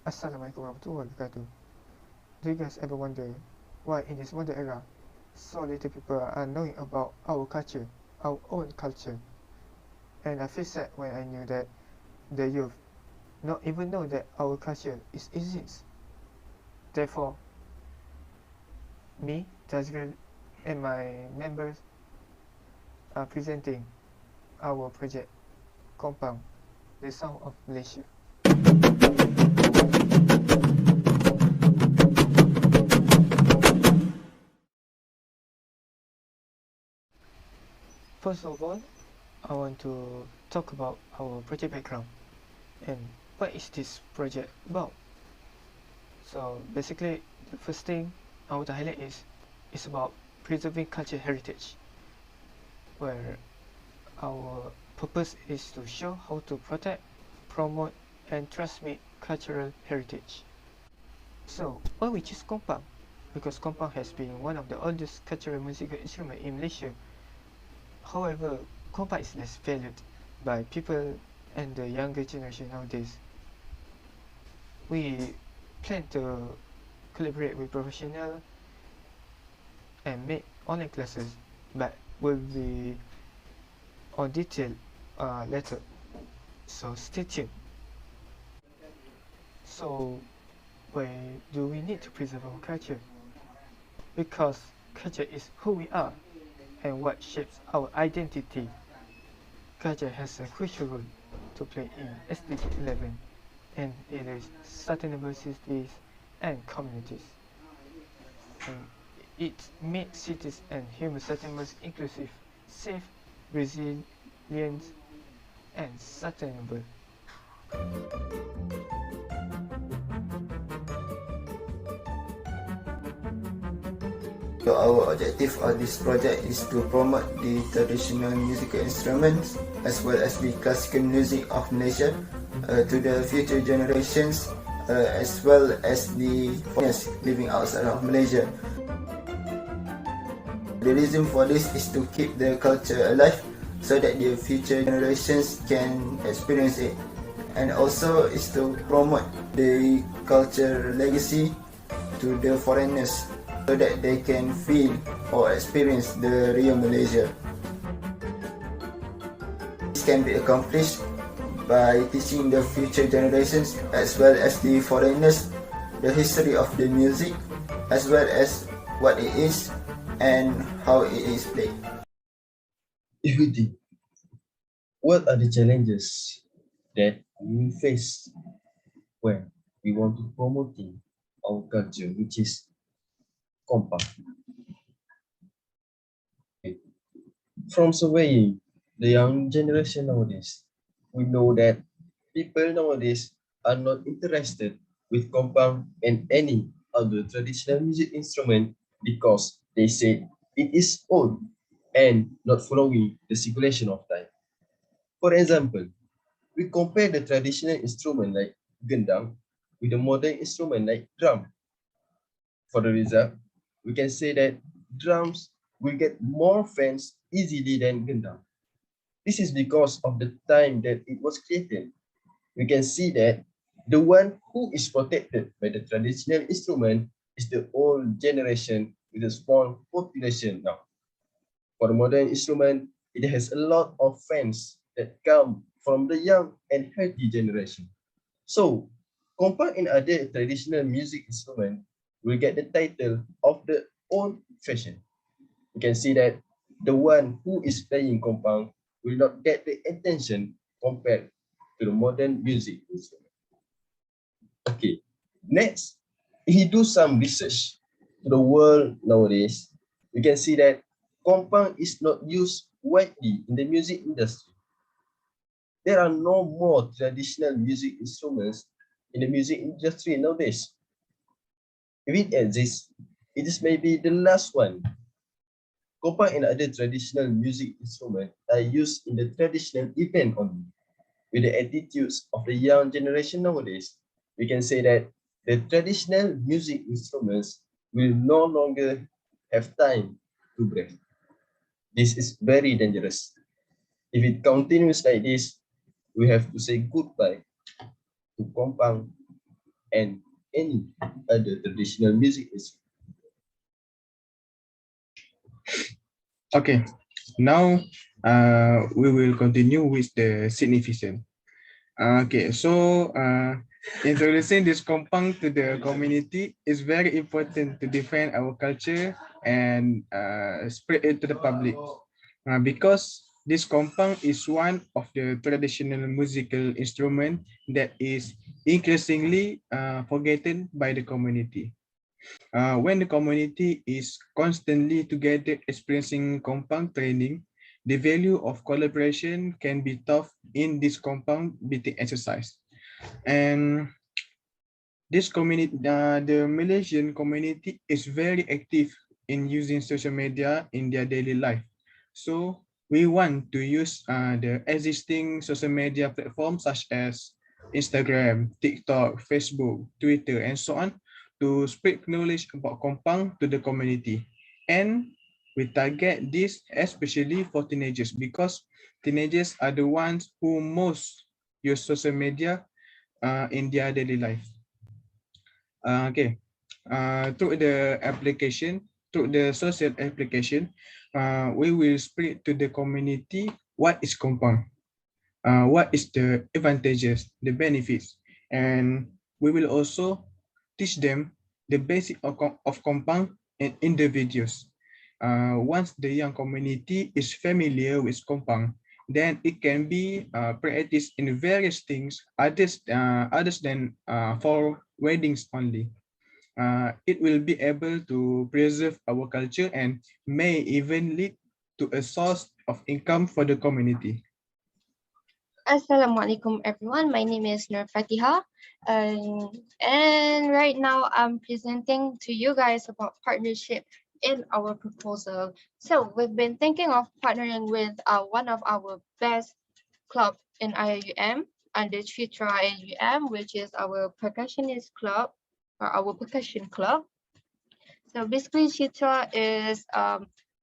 Assalamualaikum warahmatullahi wabarakatuh. Do you guys ever wonder why in this modern era so little people are knowing about our culture, our own culture? And I feel sad when I knew that the youth not even know that our culture exists. Therefore, me, Tazgir, and my members are presenting our project Kompang, the Sound of Malaysia. First of all, I want to talk about our project background and what is this project about. So basically, the first thing I want to highlight is about preserving cultural heritage, where our purpose is to show how to protect, promote, and transmit cultural heritage. So why we choose Kompang? Because Kompang has been one of the oldest cultural musical instruments in Malaysia. However, Kompang is less valued by people and the younger generation nowadays. We plan to collaborate with professionals and make online classes, but will be on detail later. So stay tuned. So why do we need to preserve our culture? Because culture is who we are and what shapes our identity. Culture has a crucial role to play in SDG 11 and it is sustainable cities and communities. And it makes cities and human settlements inclusive, safe, resilient, and sustainable. So our objective of this project is to promote the traditional musical instruments as well as the classical music of Malaysia to the future generations as well as the foreigners living outside of Malaysia. The reason for this is to keep the culture alive so that the future generations can experience it, and also is to promote the culture legacy to the foreigners so that they can feel or experience the real Malaysia. This can be accomplished by teaching the future generations as well as the foreigners the history of the music as well as what it is and how it is played. If we think, what are the challenges that we face when we want to promote our culture, which is Kompang? From surveying the young generation nowadays, we know that people nowadays are not interested with Kompang and any other traditional music instrument because they say it is old and not following the circulation of time. For example, we compare the traditional instrument like gendang with the modern instrument like drum. For the result, we can say that drums will get more fans easily than gendang. This is because of the time that it was created. We can see that the one who is protected by the traditional instrument is the old generation with a small population now. For the modern instrument, it has a lot of fans that come from the young and healthy generation. So, Kompang and other traditional music instruments will get the title of the old fashion. You can see that the one who is playing Kompang will not get the attention compared to the modern music instrument. Okay, next, if you do some research to the world nowadays, you can see that Kompang is not used widely in the music industry. There are no more traditional music instruments in the music industry nowadays. If it exists, it is maybe the last one. Kompang and other traditional music instruments are used in the traditional event only. With the attitudes of the young generation nowadays, we can say that the traditional music instruments will no longer have time to breathe. This is very dangerous. If it continues like this, we have to say goodbye to Kompang and any other traditional music is. Okay, now we will continue with the significance. Okay, so introducing this Kompang to the community is very important to defend our culture and spread it to the public. Because this Kompang is one of the traditional musical instrument that is increasingly forgotten by the community. When the community is constantly together experiencing compound training, the value of collaboration can be taught in this compound beating exercise. And this community, the Malaysian community is very active in using social media in their daily life. So we want to use the existing social media platforms such as Instagram, TikTok, Facebook, Twitter, and so on to spread knowledge about Kompang to the community. And we target this especially for teenagers because teenagers are the ones who most use social media in their daily life. Okay, through the application, through the social application, we will spread to the community what is Kompang, what is the advantages, the benefits, and we will also teach them the basic of Kompang and in the videos. Once the young community is familiar with Kompang, then it can be practiced in various things others than for weddings only. It will be able to preserve our culture and may even lead to a source of income for the community. Assalamualaikum everyone. My name is Nur Fatiha, and right now I'm presenting to you guys about partnership in our proposal. So we've been thinking of partnering with one of our best club in IUM under Chitra IUM, which is our percussionist club or our percussion club. So basically, Chitra is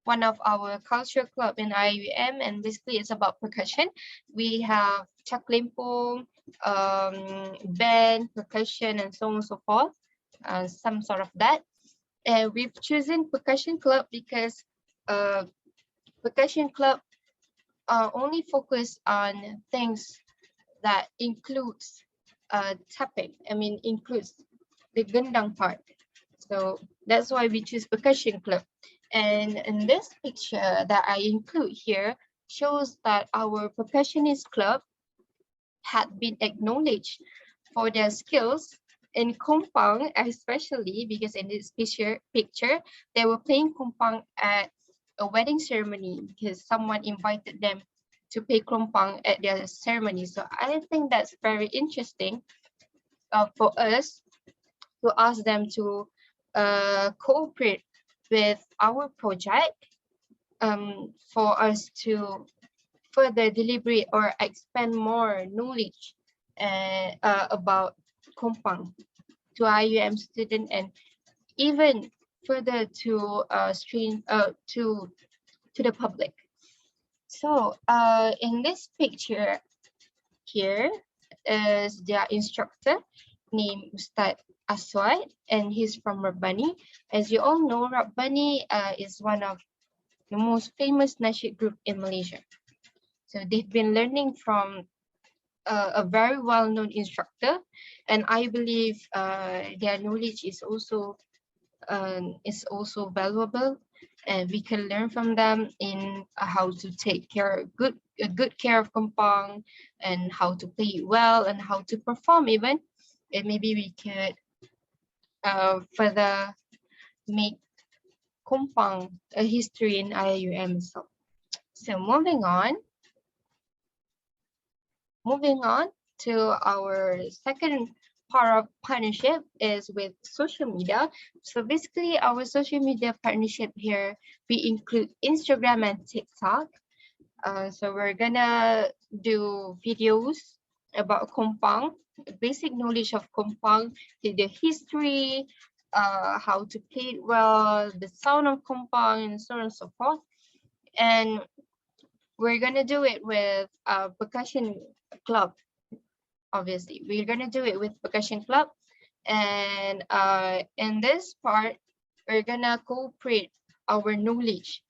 one of our culture club in IUM, and basically it's about percussion. We have chaklempong, band, percussion, and so on and so forth, some sort of that. And we've chosen percussion club because percussion club only focus on things that includes tapping. I mean, includes the gendang part. So that's why we choose percussion club. And in this picture that I include here shows that our percussionist club had been acknowledged for their skills in Kompang, especially because in this picture they were playing Kompang at a wedding ceremony because someone invited them to play Kompang at their ceremony. So I think that's very interesting for us to ask them to cooperate with our project for us to further deliberate or expand more knowledge about Kompang to IUM student and even further to to the public. So in this picture here is their instructor named Ustad Aswad, and he's from Rabbani. As you all know, Rabbani is one of the most famous nasyid group in Malaysia. So they've been learning from a very well-known instructor, and I believe their knowledge is also valuable, and we can learn from them in how to take good care of Kompang and how to play it well and how to perform even, and maybe we could further make Kompang a history in IUM. So moving on to our second part of partnership is with social media. So basically our social media partnership here, we include Instagram and TikTok. So we're gonna do videos about Kompang, basic knowledge of Kompang, the history, how to play it well, the sound of Kompang, and so on and so forth. And we're gonna do it with percussion club. Obviously, we're gonna do it with percussion club, And in this part, we're gonna cooperate our knowledge,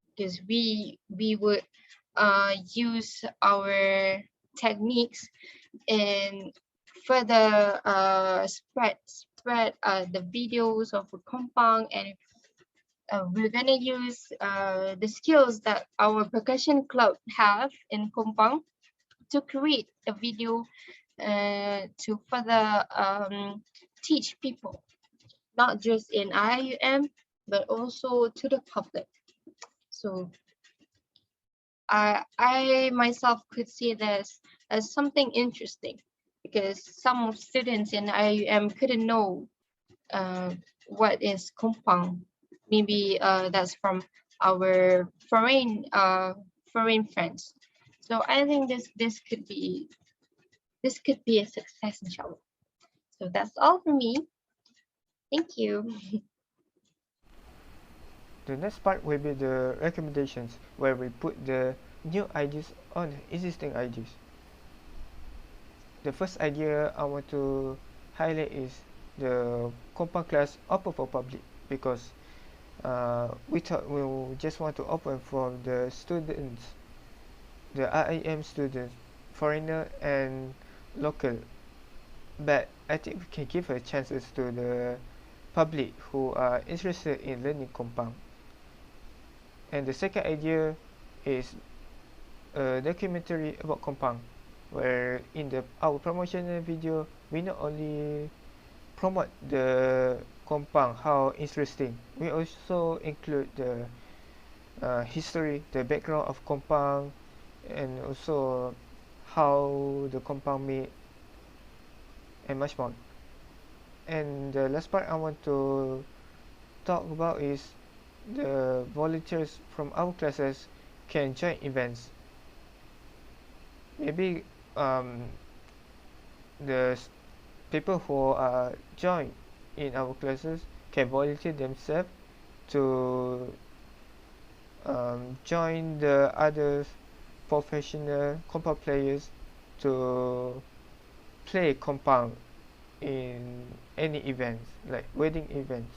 because we would use our techniques and further spread the videos of Kompang. And we're gonna use the skills that our percussion club have in Kompang to create a video to further teach people, not just in IUM, but also to the public. So I myself could see this as something interesting, because some students in IUM couldn't know uh, what is Kompang. Maybe that's from our foreign friends. So I think this could be a success, inshallah. So that's all for me. Thank you. The next part will be the recommendations, where we put the new ideas on existing ideas. The first idea I want to highlight is the Kompang class open for public, because we thought we just want to open for the students, the IIM students, foreigner and local. But I think we can give a chances to the public who are interested in learning Kompang. And the second idea is a documentary about Kompang, where in our promotional video we not only promote the Kompang, how interesting, we also include the history, the background of Kompang, and also how the Kompang made, and much more. And the last part I want to talk about is the volunteers from our classes can join events. Maybe the people who are join in our classes can volunteer themselves to join the other professional Kompang players to play Kompang in any events, like wedding events.